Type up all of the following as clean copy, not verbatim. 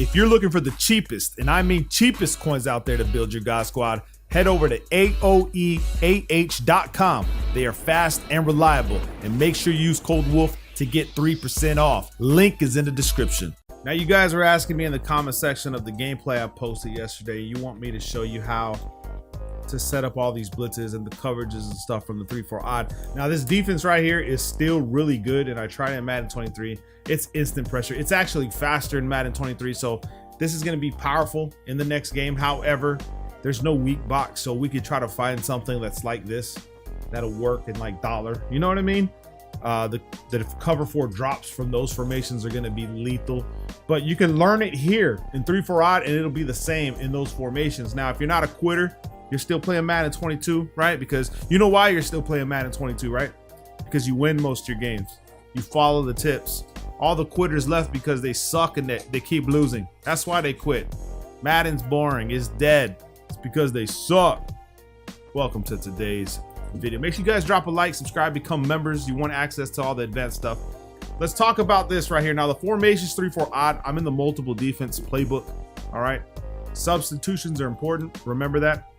If you're looking for the cheapest, and I mean cheapest coins out there to build your God Squad, head over to aoeah.com. They are fast and reliable, and make sure you use code WOLF to get 3% off. Link is in the description. Now, you guys were asking me in the comment section of the gameplay I posted yesterday, you want me to show you how to set up all these blitzes and the coverages and stuff from the 3-4 odd. Now, this defense right here is still really good, and I tried it in Madden 23. It's instant pressure. It's actually faster in Madden 23, so this is going to be powerful in the next game. However, there's no weak box, so we could try to find something that's like this that'll work in like dollar. You know what I mean? The cover 4 drops from those formations are going to be lethal, but you can learn it here in 3-4 odd, and it'll be the same in those formations. Now, if you're not a quitter, you're still playing Madden 22, right? Because you know why you're still playing Madden 22, right? Because you win most of your games. You follow the tips. All the quitters left because they suck and they keep losing. That's why they quit. Madden's boring. It's dead. It's because they suck. Welcome to today's video. Make sure you guys drop a like, subscribe, become members. You want access to all the advanced stuff. Let's talk about this right here. Now, the formations 3-4 odd. I'm in the multiple defense playbook. All right. Substitutions are important. Remember that.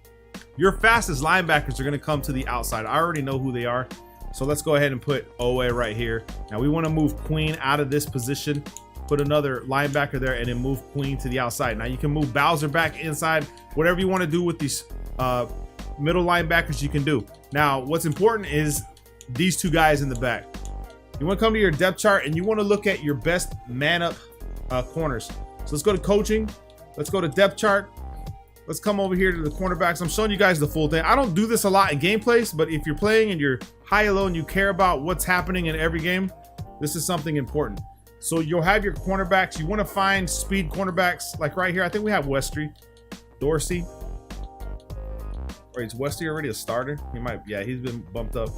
Your fastest linebackers are going to come to the outside. I already know who they are. So let's go ahead and put Owe right here. Now we want to move Queen out of this position, put another linebacker there, and then move Queen to the outside. Now you can move Bowser back inside. Whatever you want to do with these middle linebackers, you can do. Now what's important is these two guys in the back. You want to come to your depth chart and you want to look at your best man up corners. So let's go to coaching. Let's go to depth chart. Let's come over here to the cornerbacks. I'm showing you guys the full thing. I don't do this a lot in gameplays, but if you're playing and you're high and low and you care about what's happening in every game, this is something important. So you'll have your cornerbacks. You want to find speed cornerbacks like right here. I think we have Westry, Dorsey. Or is Westry already a starter? He might, yeah, he's been bumped up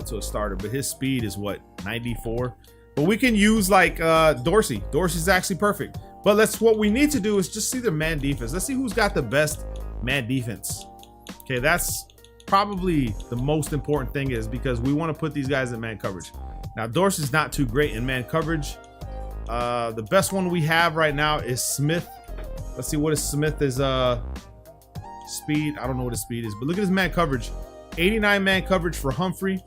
to a starter, but his speed is what, 94? But we can use like Dorsey. Dorsey's actually perfect. But what we need to do is just see the man defense. Let's see who's got the best man defense. Okay, that's probably the most important thing, is because we want to put these guys in man coverage. Now, Dorsey's not too great in man coverage. The best one we have right now is Smith. Let's see what is Smith is speed. I don't know what his speed is, but look at his man coverage. 89 man coverage for Humphrey.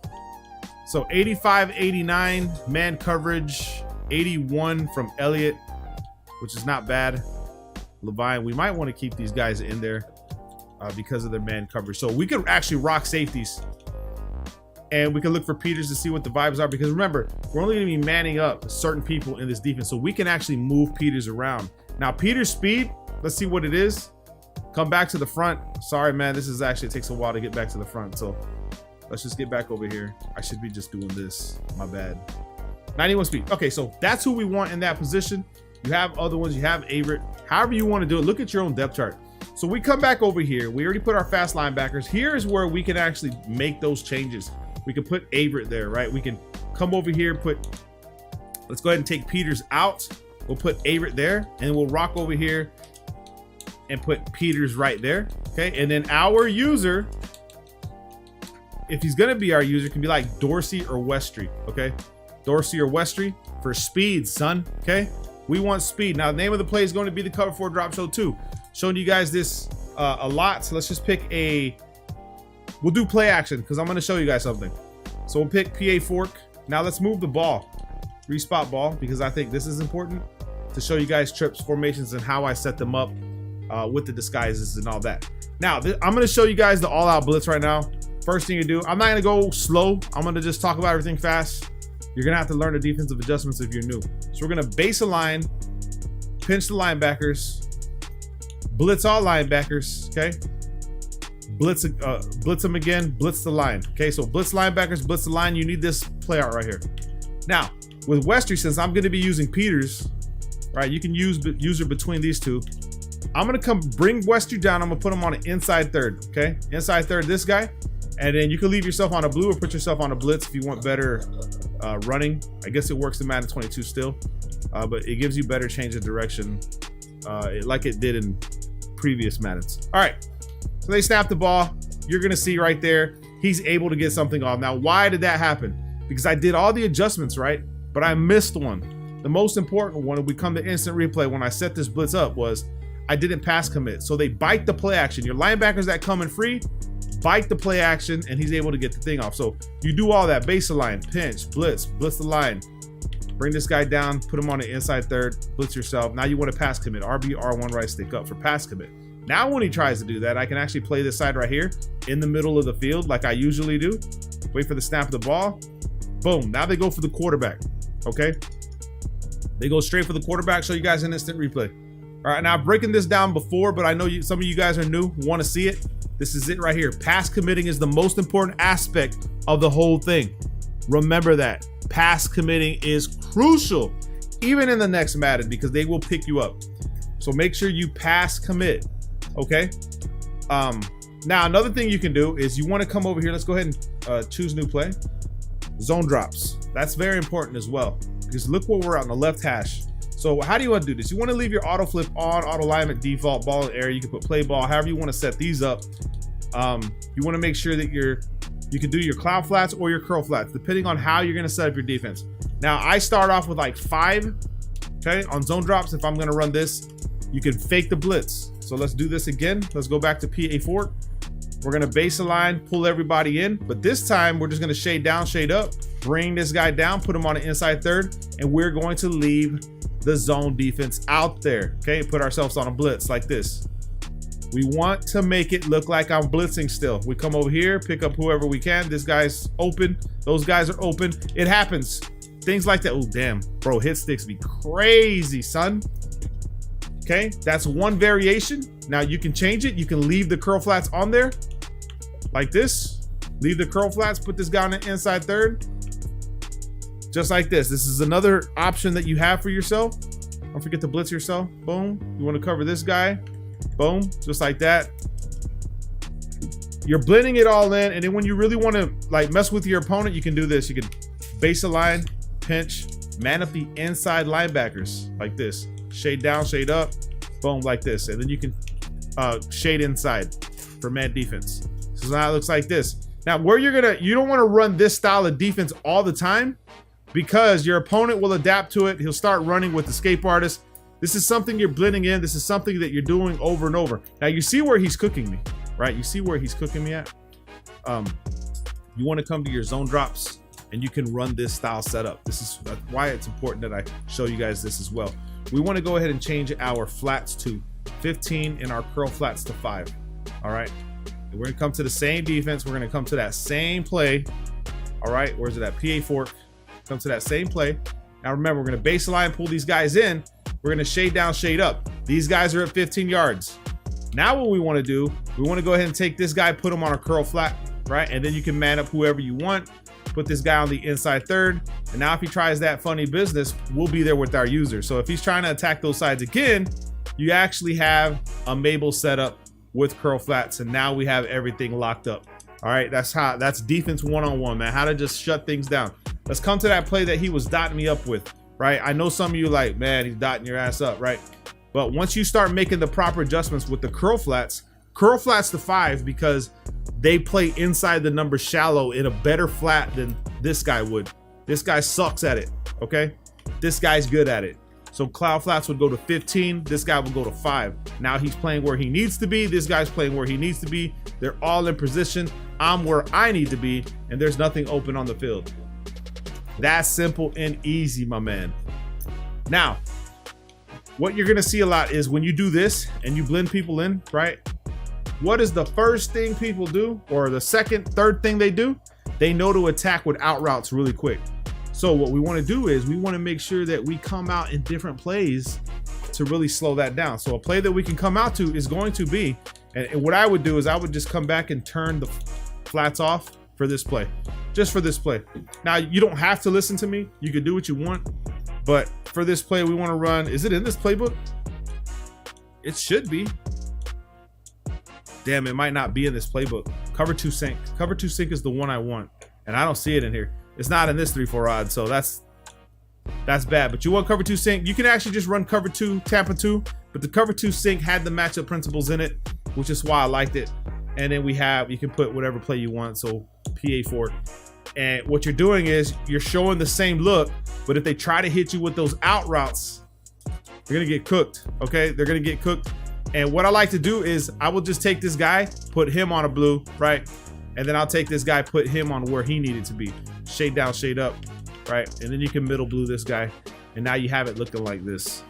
So 85, 89 man coverage, 81 from Elliott, which is not bad. Levine, we might want to keep these guys in there because of their man coverage. So we could actually rock safeties, and we can look for Peters to see what the vibes are, because remember, we're only going to be manning up certain people in this defense, so we can actually move Peters around. Now, Peters' speed, let's see what it is. Come back to the front. Sorry, man, this is actually, it takes a while to get back to the front, so let's just get back over here. I should be just doing this. My bad. 91 speed. Okay, so that's who we want in that position. You have other ones. You have Averett. However you want to do it, look at your own depth chart. So we come back over here. We already put our fast linebackers. Here is where we can actually make those changes. We can put Averett there, right? We can come over here, let's go ahead and take Peters out. We'll put Averett there, and we'll rock over here and put Peters right there. Okay, and then our user, if he's going to be our user, can be like Dorsey or Westry. Okay, Dorsey or Westry for speed, son. Okay. We want speed. Now, the name of the play is going to be the cover 4 drop show 2. Showing you guys this a lot. So let's just pick we'll do play action, because I'm going to show you guys something. So we'll pick PA fork. Now let's move the ball. Respot ball, because I think this is important to show you guys trips, formations, and how I set them up with the disguises and all that. Now, I'm going to show you guys the all-out blitz right now. First thing you do, I'm not going to go slow. I'm going to just talk about everything fast. You're going to have to learn the defensive adjustments if you're new. So we're going to base a line, pinch the linebackers, blitz all linebackers, okay? Blitz them again, blitz the line, okay? So blitz linebackers, blitz the line. You need this play out right here. Now, with Westry, since I'm going to be using Peters, right? You can use user between these two. I'm going to bring Westry down. I'm going to put him on an inside third, okay? Inside third, this guy. And then you can leave yourself on a blue or put yourself on a blitz if you want better running. I guess it works in Madden 22 still, but it gives you better change of direction like it did in previous Maddens. All right, so they snap the ball. You're gonna see right there, he's able to get something off. Now, why did that happen? Because I did all the adjustments, right? But I missed one. the most important one, when we come to instant replay, when I set this blitz up, was I didn't pass commit. So they bite the play action. Your linebackers that come in free, bite the play action, and he's able to get the thing off. So you do all that, base the line, pinch, blitz the line, bring this guy down, put him on the inside third, blitz yourself. Now you want to pass commit, RB, R1 right stick up for pass commit. Now when he tries to do that, I can actually play this side right here in the middle of the field like I usually do. Wait for the snap of the ball. Boom, now they go for the quarterback, okay? They go straight for the quarterback, show you guys an instant replay. All right, now I've broken this down before, but I know some of you guys are new, want to see it. This is it right here. Pass committing is the most important aspect of the whole thing. Remember that. Pass committing is crucial, even in the next Madden, because they will pick you up. So make sure you pass commit, okay? Now, another thing you can do is you want to come over here. Let's go ahead and choose new play. Zone drops. That's very important as well, because look where we're on the left hash. So how do you want to do this? You want to leave your auto flip on, auto alignment default, ball in air. You can put play ball, however you want to set these up. You want to make sure that you can do your cloud flats or your curl flats, depending on how you're going to set up your defense. Now, I start off with like 5, okay, on zone drops. If I'm going to run this, you can fake the blitz. So let's do this again. Let's go back to PA4. We're going to base a line, pull everybody in, but this time we're just going to shade down, shade up, bring this guy down, put him on the inside third, and we're going to leave the zone defense out there, okay? Put ourselves on a blitz like this. We want to make it look like I'm blitzing still. We come over here, pick up whoever we can. This guy's open. Those guys are open. It happens. Things like that. Oh, damn. Bro, hit sticks be crazy, son. Okay, that's one variation. Now you can change it. You can leave the curl flats on there like this. Leave the curl flats, put this guy on the inside third. Just like this. This is another option that you have for yourself. Don't forget to blitz yourself. Boom. You want to cover this guy. Boom. Just like that. You're blending it all in, and then when you really want to like mess with your opponent, you can do this. You can base a line, pinch, man up the inside linebackers like this. Shade down, shade up, boom, like this. And then you can shade inside for man defense. So now it looks like this. Now where you don't want to run this style of defense all the time, because your opponent will adapt to it. He'll start running with the escape artist. This is something you're blending in. This is something that you're doing over and over. Now you see where he's cooking me, right? You see where he's cooking me at? You want to come to your zone drops and you can run this style setup. This is why it's important that I show you guys this as well. We want to go ahead and change our flats to 15 and our curl flats to 5. All right. And we're going to come to the same defense. We're going to come to that same play. All right. Where's it at? PA4. Come to that same play. Now remember, we're going to baseline, pull these guys in. We're going to shade down, shade up. These guys are at 15 yards. Now what we want to do, we want to go ahead and take this guy, put him on a curl flat, right? And then you can man up whoever you want. Put this guy on the inside third. And now if he tries that funny business, we'll be there with our user. So if he's trying to attack those sides again, you actually have a Mabel setup with curl flats. And now we have everything locked up. All right, that's defense one-on-one, man. How to just shut things down. Let's come to that play that he was dotting me up with, right? I know some of you like, man, he's dotting your ass up, right? But once you start making the proper adjustments with the curl flats to 5, because they play inside the number shallow in a better flat than this guy would. This guy sucks at it, okay? This guy's good at it. So cloud flats would go to 15. This guy will go to 5. Now he's playing where he needs to be. This guy's playing where he needs to be. They're all in position. I'm where I need to be, and there's nothing open on the field. That's simple and easy, my man. Now, what you're gonna see a lot is when you do this and you blend people in, right? What is the first thing people do, or the second, third thing they do? They know to attack with out routes really quick. So what we want to do is we want to make sure that we come out in different plays to really slow that down. So a play that we can come out to is going to be, and what I would do is I would just come back and turn the flats off for this play, just for this play. Now you don't have to listen to me. You can do what you want, but for this play we want to run. Is it in this playbook? It should be. Damn, it might not be in this playbook. Cover 2 sink. Cover 2 sink is the one I want, and I don't see it in here. It's not in this 3-4 odd, so that's bad. But you want cover 2 sink. You can actually just run cover 2, Tampa 2, but the cover 2 sink had the matchup principles in it, which is why I liked it. And then you can put whatever play you want. So PA4. And what you're doing is you're showing the same look, but if they try to hit you with those out routes, they're gonna get cooked, okay? They're gonna get cooked. And what I like to do is I will just take this guy, put him on a blue, right? And then I'll take this guy, put him on where he needed to be. Shade down, shade up, right? And then you can middle blue this guy. And now you have it looking like this.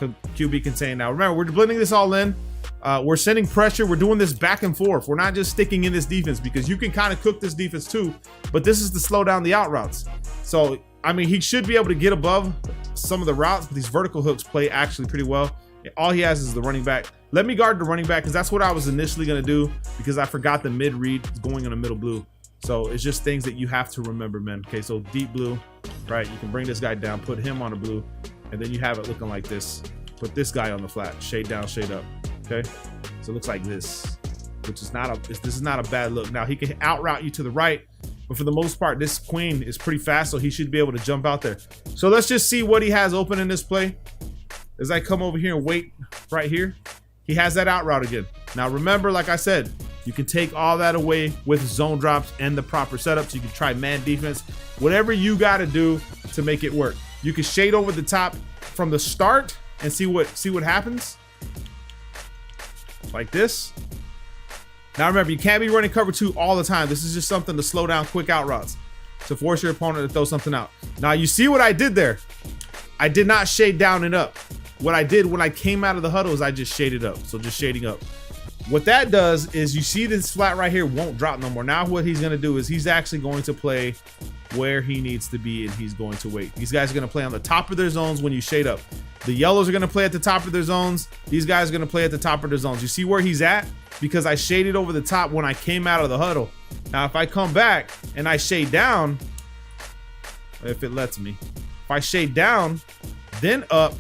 QB contain. Now remember, we're blending this all in. We're sending pressure. We're doing this back and forth. We're not just sticking in this defense, because you can kind of cook this defense too, but this is to slow down the out routes. So, I mean, he should be able to get above some of the routes, but these vertical hooks play actually pretty well. All he has is the running back. Let me guard the running back, because that's what I was initially going to do, because I forgot the mid read is going in the middle blue. So it's just things that you have to remember, man. Okay, so deep blue, right? You can bring this guy down, put him on a blue, and then you have it looking like this. Put this guy on the flat, shade down, shade up. Okay, so it looks like this, which is not a, this is not a bad look. Now he can out route you to the right, but for the most part, this queen is pretty fast, so he should be able to jump out there. So let's just see what he has open in this play. As I come over here and wait right here, he has that out route again. Now remember, like I said, you can take all that away with zone drops and the proper setups. You can try man defense, whatever you got to do to make it work. You can shade over the top from the start and see what happens. Like this. Now remember, you can't be running cover 2 all the time. This is just something to slow down quick out routes, to force your opponent to throw something out. Now you see what I did there? I did not shade down and up. What I did when I came out of the huddle is I just shaded up. So just shading up. What that does is, you see this flat right here won't drop no more. Now what he's going to do is he's actually going to play where he needs to be, and he's going to wait. These guys are going to play on the top of their zones when you shade up. The yellows are going to play at the top of their zones. These guys are going to play at the top of their zones. You see where he's at? Because I shaded over the top when I came out of the huddle. Now if I come back and I shade down, if it lets me, if I shade down then up,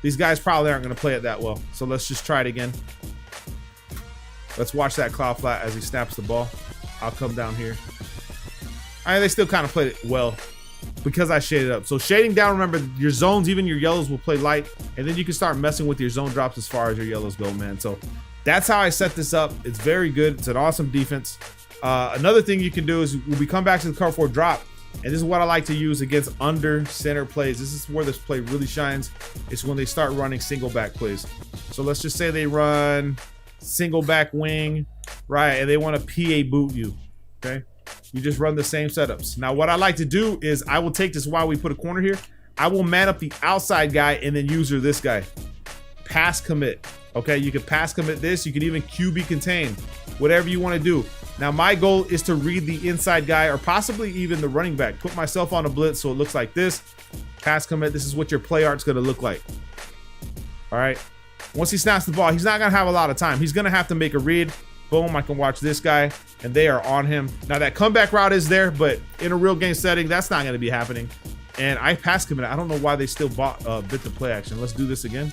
these guys probably aren't going to play it that well. So let's just try it again. Let's watch that cloud flat as he snaps the ball. I'll come down here. They still kind of played it well because I shaded up. So shading down, remember, your zones, even your yellows will play light, and then you can start messing with your zone drops as far as your yellows go, man. So that's how I set this up. It's very good. It's an awesome defense. Another thing you can do is, when we come back to the cover 4 drop, and this is what I like to use against under center plays. This is where this play really shines. It's when they start running single back plays. So let's just say they run single back wing, right? And they want to PA boot you, okay? You just run the same setups. Now what I like to do is, I will take this while we put a corner here. I will man up the outside guy and then user this guy. Pass commit, okay? You can pass commit this. You can even QB contain, whatever you want to do. Now my goal is to read the inside guy, or possibly even the running back. Put myself on a blitz so it looks like this. Pass commit, this is what your play art's gonna look like. All right, once he snaps the ball, he's not gonna have a lot of time. He's gonna have to make a read. Boom, I can watch this guy, and they are on him. Now that comeback route is there, but in a real game setting, that's not gonna be happening. And I pass commit. I don't know why they still bit the play action. Let's do this again.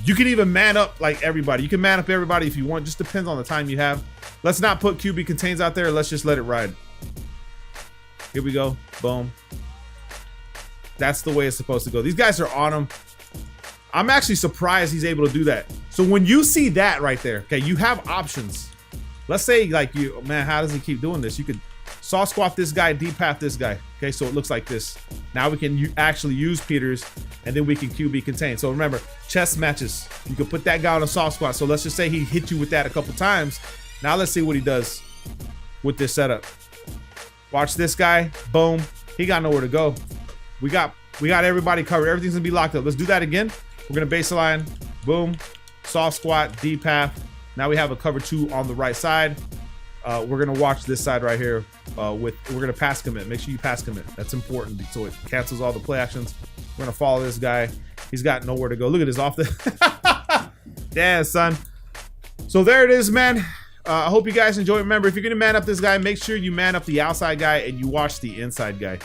You can even man up like everybody. You can man up everybody if you want. Just depends on the time you have. Let's not put QB contains out there. Let's just let it ride. Here we go. Boom. That's the way it's supposed to go. These guys are on him. I'm actually surprised he's able to do that. So when you see that right there, okay, you have options. Let's say like you, man, how does he keep doing this? You could saw squat this guy, deep path this guy. Okay, so it looks like this. Now we can actually use Peters, and then we can QB contain. So remember, chess matches. You can put that guy on a soft squat. So let's just say he hit you with that a couple times. Now let's see what he does with this setup. Watch this guy. Boom. He got nowhere to go. We got everybody covered. Everything's gonna be locked up. Let's do that again. We're gonna baseline. Boom. Soft squat, deep path. Now we have a cover 2 on the right side. We're gonna watch this side right here. We're gonna pass commit. Make sure you pass commit. That's important so it cancels all the play actions. We're gonna follow this guy. He's got nowhere to go. Look at this off the. Yeah, son. So there it is, man. I hope you guys enjoy. Remember, if you're gonna man up this guy, make sure you man up the outside guy and you watch the inside guy.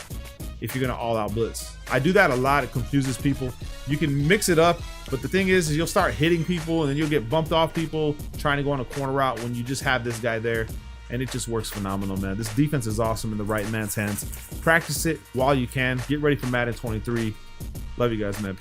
If you're gonna all out blitz, I do that a lot. It confuses people. You can mix it up, but the thing is you'll start hitting people and then you'll get bumped off people trying to go on a corner route when you just have this guy there. And it just works phenomenal, man. This defense is awesome in the right man's hands. Practice it while you can. Get ready for Madden 23. Love you guys, man.